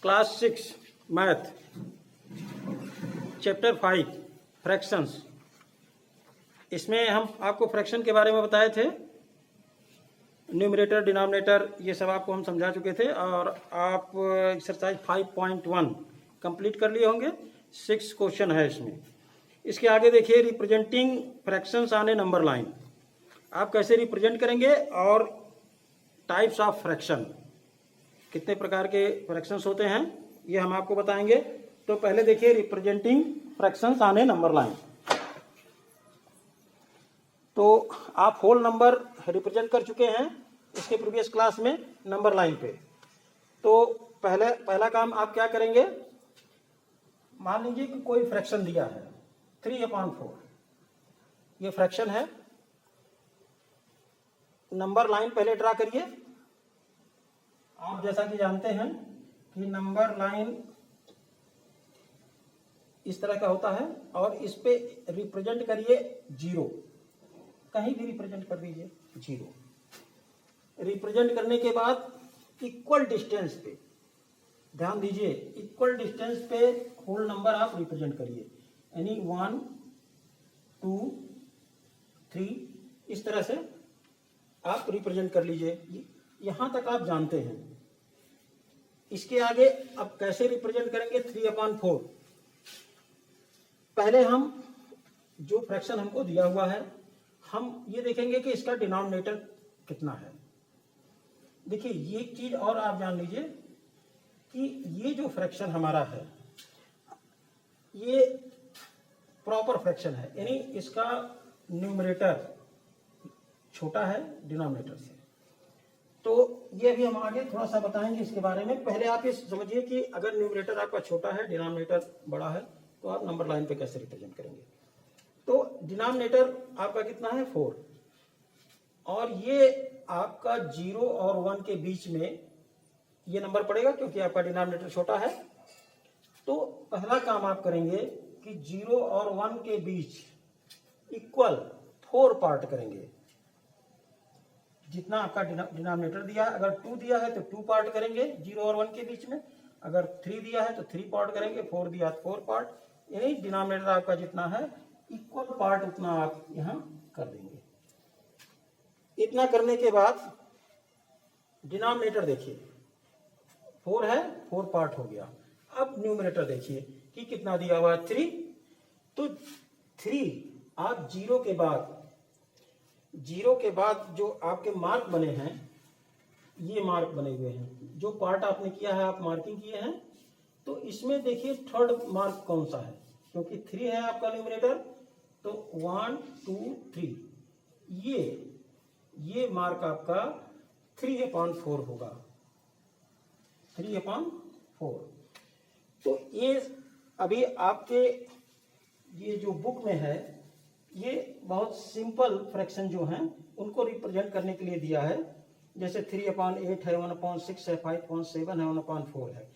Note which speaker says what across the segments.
Speaker 1: Class 6 math chapter 5 fractions. इसमें हम आपको फ्रैक्शन के बारे में बताए थे, न्यूमरेटर डिनोमिनेटर ये सब आपको हम समझा चुके थे और आप एक्सरसाइज 5.1 कंप्लीट कर लिए होंगे। 6 क्वेश्चन है इसमें। इसके आगे देखिए, representing fractions on A number line. आप कैसे रिप्रेजेंट करेंगे और टाइप्स ऑफ फ्रैक्शन, कितने प्रकार के फ्रैक्शंस होते हैं ये हम आपको बताएंगे। तो पहले देखिए, representing fractions on A number line. तो आप होल नंबर रिप्रेजेंट कर चुके हैं इसके प्रीवियस क्लास में नंबर लाइन पे। तो पहला काम आप क्या करेंगे, मान लीजिए कि कोई फ्रैक्शन दिया है 3/4, ये फ्रैक्शन है। नंबर लाइन पहले ड्रा करिए। आप जैसा कि जानते हैं कि नंबर लाइन इस तरह का होता है और इस पे रिप्रेजेंट करिए 0, कहीं भी रिप्रेजेंट कर दीजिए 0। रिप्रेजेंट करने के बाद इक्वल डिस्टेंस पे, ध्यान दीजिए, इक्वल डिस्टेंस पे होल नंबर आप रिप्रेजेंट करिए, यानी 1 2 3 इस तरह से आप रिप्रेजेंट कर लीजिए। यहां तक आप जानते हैं। इसके आगे अब कैसे रिप्रेजेंट करेंगे 3/4। पहले हम जो फ्रैक्शन हमको दिया हुआ है, हम ये देखेंगे कि इसका डिनोमिनेटर कितना है। देखिए, ये चीज और आप जान लीजिए कि ये जो फ्रैक्शन हमारा है ये प्रॉपर फ्रैक्शन है, यानी इसका न्यूमरेटर छोटा है डिनोमिनेटर से। तो ये भी हम आगे थोड़ा सा बताएंगे इसके बारे में। पहले आप ये समझिए कि अगर न्यूमरेटर आपका छोटा है, डिनोमिनेटर बड़ा है, तो आप नंबर लाइन पे कैसे रिप्रेजेंट करेंगे। तो डिनोमिनेटर आपका कितना है 4, और ये आपका 0 और 1 के बीच में ये नंबर पड़ेगा क्योंकि आपका डिनोमिनेटर छोटा है। तो पहला काम आप करेंगे कि 0 और 1 के बीच इक्वल 4 पार्ट करेंगे। जितना आपका डिनोमिनेटर दिया है, अगर 2 दिया है तो 2 पार्ट करेंगे 0 और 1 के बीच में। अगर 3 दिया है तो 3 पार्ट करेंगे, 4 दिया तो 4 पार्ट, यानी डिनोमिनेटर आपका जितना है इक्वल पार्ट उतना आप यहां कर देंगे। इतना करने के बाद डिनोमिनेटर देखिए 4 है, 4 पार्ट हो गया। अब न्यूमरेटर देखिए कि कितना दिया हुआ है 3। तो 3 आप 0 के बाद जो आपके मार्क बने हैं, ये मार्क बने हुए हैं, जो पार्ट आपने किया है आप मार्किंग किए हैं। तो इसमें देखिए थर्ड मार्क कौन सा है, क्योंकि 3 है आपका न्यूमरेटर, तो 1 2 3 ये मार्क आपका 3/4 होगा, 3/4। तो ये अभी आपके ये जो बुक में है, ये बहुत सिंपल फ्रैक्शन जो हैं उनको रिप्रेजेंट करने के लिए दिया है। जैसे 3/8 है, 1/6 है, 5/7 है, 1/4 है।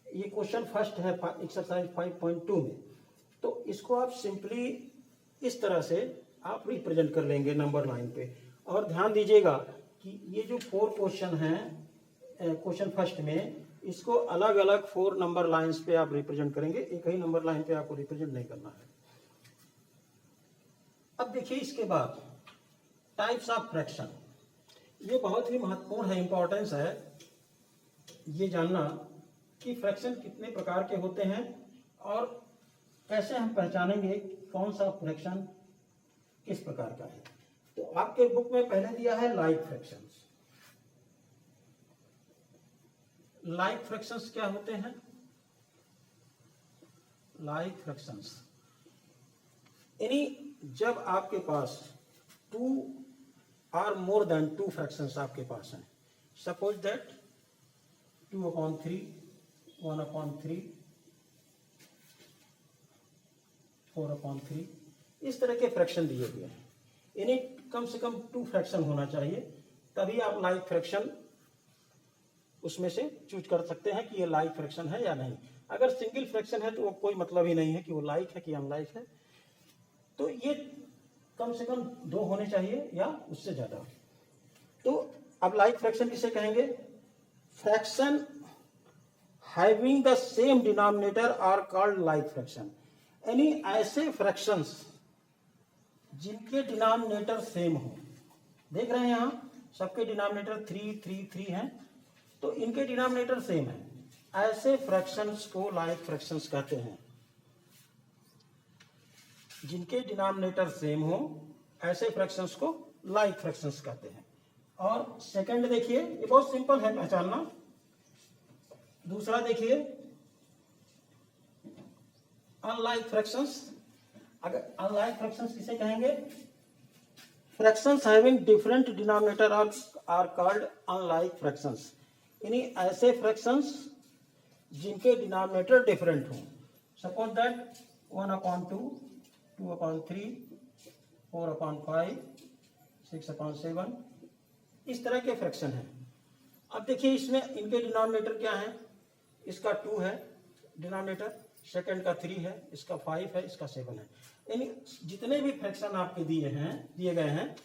Speaker 1: ये क्वेश्चन फर्स्ट है एक्सरसाइज 5.2 में। तो इसको आप सिंपली इस तरह से आप रिप्रेजेंट कर लेंगे नंबर लाइन पे। और ध्यान दीजिएगा कि ये जो 4 क्वेश्चन हैं क्वेश्चन फर्स्ट में, इसको अलग अलग 4 नंबर लाइंस पे आप रिप्रेजेंट करेंगे, एक ही नंबर लाइन पे आपको रिप्रेजेंट नहीं करना है। अब देखिए, इसके बाद टाइप्स ऑफ फ्रैक्शन, ये बहुत ही महत्वपूर्ण है, इंपॉर्टेंस है ये जानना कि फ्रैक्शन कितने प्रकार के होते हैं और कैसे हम पहचानेंगे कौन सा फ्रैक्शन किस प्रकार का है। तो आपके बुक में पहले दिया है लाइक फ्रैक्शंस। लाइक फ्रैक्शंस क्या होते हैं? लाइक फ्रैक्शंस यानी जब आपके पास 2 और मोर देन 2 फ्रैक्शंस आपके पास हैं। सपोज दैट 2/3, 1/3, 4/3, इस तरह के फ्रैक्शन दिए हुए हैं। यानी कम से कम 2 फ्रैक्शन होना चाहिए, तभी आप लाइक फ्रैक्शन उसमें से चूज कर सकते हैं कि ये लाइक फ्रैक्शन है या नहीं। अगर सिंगल फ्रैक्शन है तो वो कोई मतलब ही नहीं है कि वो लाइक है कि अनलाइक है। तो ये कम से कम 2 होने चाहिए या उससे ज्यादा। तो अब लाइक फ्रैक्शन किसे कहेंगे? Fraction having the same denominator are called like fraction. यानी ऐसे फ्रैक्शंस जिनके डिनोमिनेटर सेम हो, देख रहे हैं यहाँ सबके डिनोमिनेटर 3 3 3 हैं, तो इनके डिनोमिनेटर सेम है, ऐसे फ्रैक्शंस को लाइक फ्रैक्शंस कहते हैं। जिनके डिनोमिनेटर सेम हो ऐसे फ्रैक्शंस को लाइक फ्रैक्शंस कहते हैं। और सेकंड देखिए, ये बहुत सिंपल है पहचानना। दूसरा देखिए, अनलाइक फ्रैक्शंस। अगर अनलाइक फ्रैक्शंस किसे कहेंगे? Fractions having different denominator are called unlike fractions. यानी ऐसे फ्रैक्शंस जिनके डिनोमिनेटर डिफरेंट हो। सपोज दैट 1/2, 2/3, 4/5, 6/7, इस तरह के फ्रैक्शन हैं। अब देखिए इसमें इनके डिनोमिनेटर क्या है? इसका 2 है डिनोमिनेटर, सेकंड का 3 है, इसका 5 है, इसका 7 है। यानी जितने भी फ्रैक्शन आपके दिए गए हैं,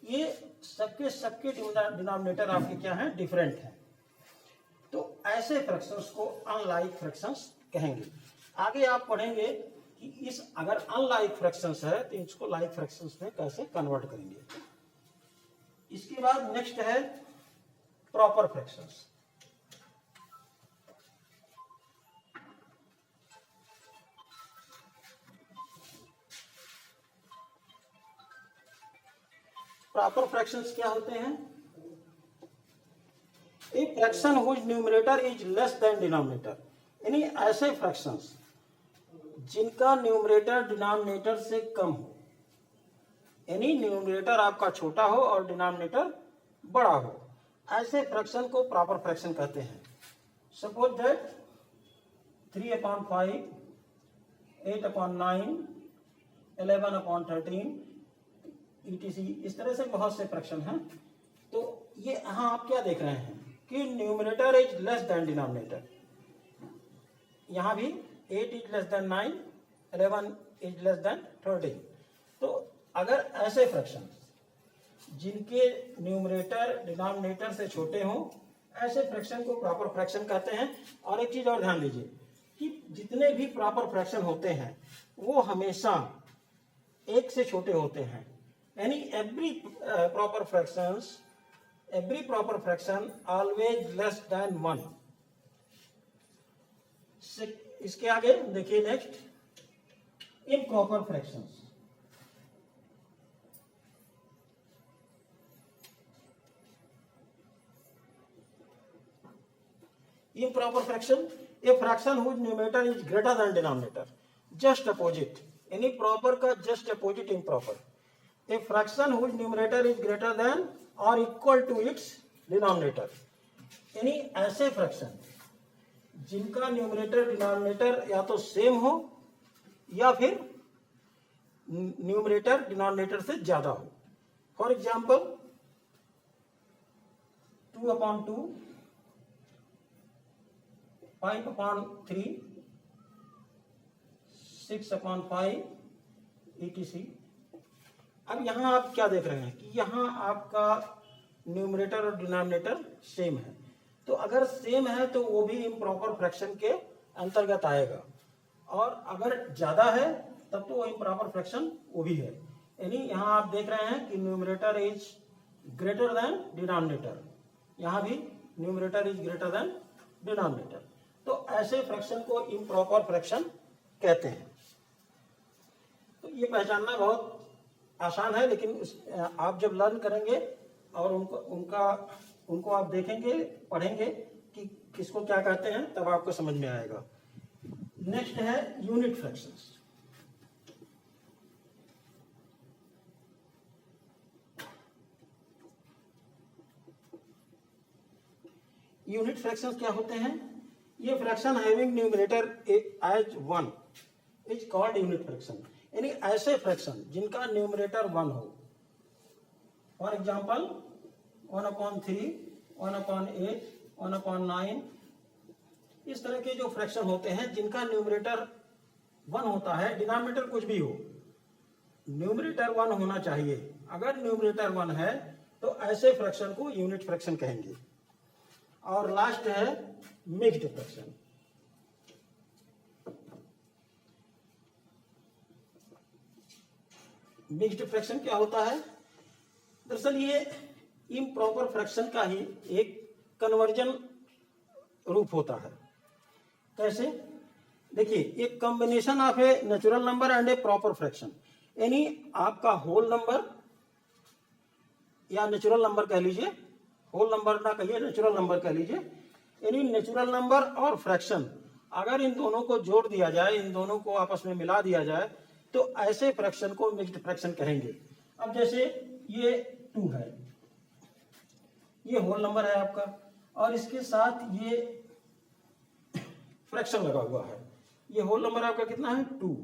Speaker 1: ये सबके डिनोमिनेटर आपके क्या हैं? डिफरेंट हैं। तो ऐसे फ्रैक्शंस को अनलाइक फ्रैक्शंस कहेंगे। आगे आप पढ़ेंगे कि इस अगर अनलाइक फ्रैक्शंस है तो इसको लाइक फ्रैक्शंस में कैसे कन्वर्ट करेंगे। इसके बाद नेक्स्ट है प्रॉपर फ्रैक्शंस। प्रॉपर फ्रैक्शंस क्या होते हैं? A fraction whose numerator is less than denominator. यानी ऐसे फ्रैक्शंस जिनका न्यूमरेटर डिनोमिनेटर से कम हो, यानी न्यूमरेटर आपका छोटा हो और डिनोमिनेटर बड़ा हो, ऐसे फ्रैक्शन को प्रॉपर फ्रैक्शन कहते हैं। Suppose that 3/5, 8/9, 11/13 etc। इस तरह से बहुत से फ्रैक्शन हैं। तो ये यहाँ आप क्या देख रहे हैं कि numerator is less than denominator. यहाँ भी 8 is less then 9, 11 is less then 13। तो अगर ऐसे फ्रैक्शन जिनके न्यूमरेटर डिनोमिनेटर से छोटे हों, ऐसे फ्रैक्शन को प्रॉपर फ्रैक्शन कहते हैं। और एक चीज और ध्यान दीजिए कि जितने भी प्रॉपर फ्रैक्शन होते हैं वो हमेशा 1 से छोटे होते हैं। यानी every proper fraction always less than 1। इसके आगे देखिए next improper fractions. Improper fraction, a fraction whose numerator is greater than denominator, just opposite। यानी प्रॉपर का just opposite improper. A fraction whose numerator is greater than or equal to its denominator। यानी ऐसे fraction जिनका numerator denominator या तो same हो या फिर न्यूमरेटर डिनोमिनेटर से ज्यादा हो। For example 2/2, 5/3, 6/5 etc। अब यहां आप क्या देख रहे हैं कि यहां आपका न्यूमरेटर और डिनोमिनेटर सेम है। तो अगर सेम है तो वो भी इम्प्रॉपर फ्रैक्शन के अंतर्गत आएगा, और अगर ज्यादा है तब तो वो इम्प्रॉपर फ्रैक्शन वो भी है। यानी यहां आप देख रहे हैं कि numerator is greater than denominator, यहां भी numerator is greater than denominator. तो ऐसे फ्रैक्शन को इम्प्रॉपर फ्रैक्शन कहते हैं। तो ये पहचानना बहुत आसान है, लेकिन आप जब लर्न करेंगे और उनको आप देखेंगे, पढ़ेंगे कि किसको क्या कहते हैं, तब आपको समझ में आएगा। नेक्स्ट है यूनिट फ्रैक्शंस। यूनिट फ्रैक्शंस क्या होते हैं? ये fraction having numerator as 1 is called unit fraction. यानी ऐसे फ्रैक्शन जिनका न्यूमरेटर 1 हो। फॉर एग्जाम्पल 1/3, 1/8, 1/9, इस तरह के जो फ्रैक्शन होते हैं जिनका न्यूमरेटर 1 होता है, डिनोमिनेटर कुछ भी हो, न्यूमरेटर 1 होना चाहिए। अगर न्यूमरेटर 1 है तो ऐसे फ्रैक्शन को यूनिट फ्रैक्शन कहेंगे। और लास्ट है मिक्स्ड फ्रैक्शन। मिक्स्ड फ्रैक्शन क्या होता है? दरअसल ये इम्प्रॉपर फ्रैक्शन का ही एक कन्वर्जन रूप होता है। कैसे? देखिए, एक combination of a natural number and A proper fraction, यानी आपका होल नंबर या नेचुरल नंबर कह लीजिए, होल नंबर ना कहिए, नेचुरल नंबर कह लीजिए, यानी नेचुरल नंबर और फ्रैक्शन अगर इन दोनों को जोड़ दिया जाए, इन दोनों को आपस में मिला दिया जाए, तो ऐसे फ्रैक्शन को मिक्स्ड फ्रैक्शन कहेंगे। अब जैसे ये 2 है, ये होल नंबर है आपका, और इसके साथ ये फ्रैक्शन लगा हुआ है। ये होल नंबर आपका कितना है? 2,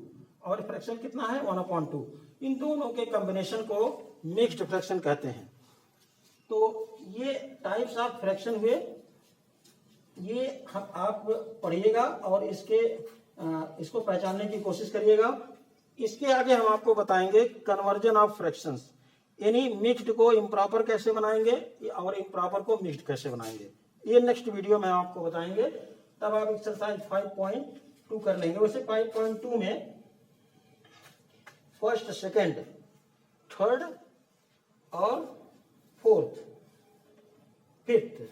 Speaker 1: और फ्रैक्शन कितना है? 1/2। इन दोनों के कॉम्बिनेशन को मिक्स्ड फ्रैक्शन कहते हैं। तो ये टाइप्स ऑफ फ्रैक्शन हुए, ये आप पढ़िएगा और इसको पहचानने की कोशिश करिएगा। इसके आगे हम आपको बताएंगे कन्वर्जन ऑफ फ्रैक्शंस, यानी मिक्स्ड को इम्प्रॉपर कैसे बनाएंगे और इम्प्रॉपर को मिक्स्ड कैसे बनाएंगे। ये नेक्स्ट वीडियो में आपको बताएंगे, तब आप एक्सरसाइज 5.2 कर लेंगे। वैसे 5.2 में फर्स्ट, सेकंड, थर्ड और फोर्थ, फिफ्थ,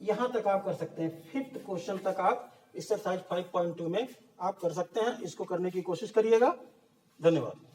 Speaker 1: यहां तक आप कर सकते हैं। फिफ्थ क्वेश्चन तक आप एक्सरसाइज 5.2 में आप कर सकते हैं। इसको करने की कोशिश करिएगा। धन्यवाद।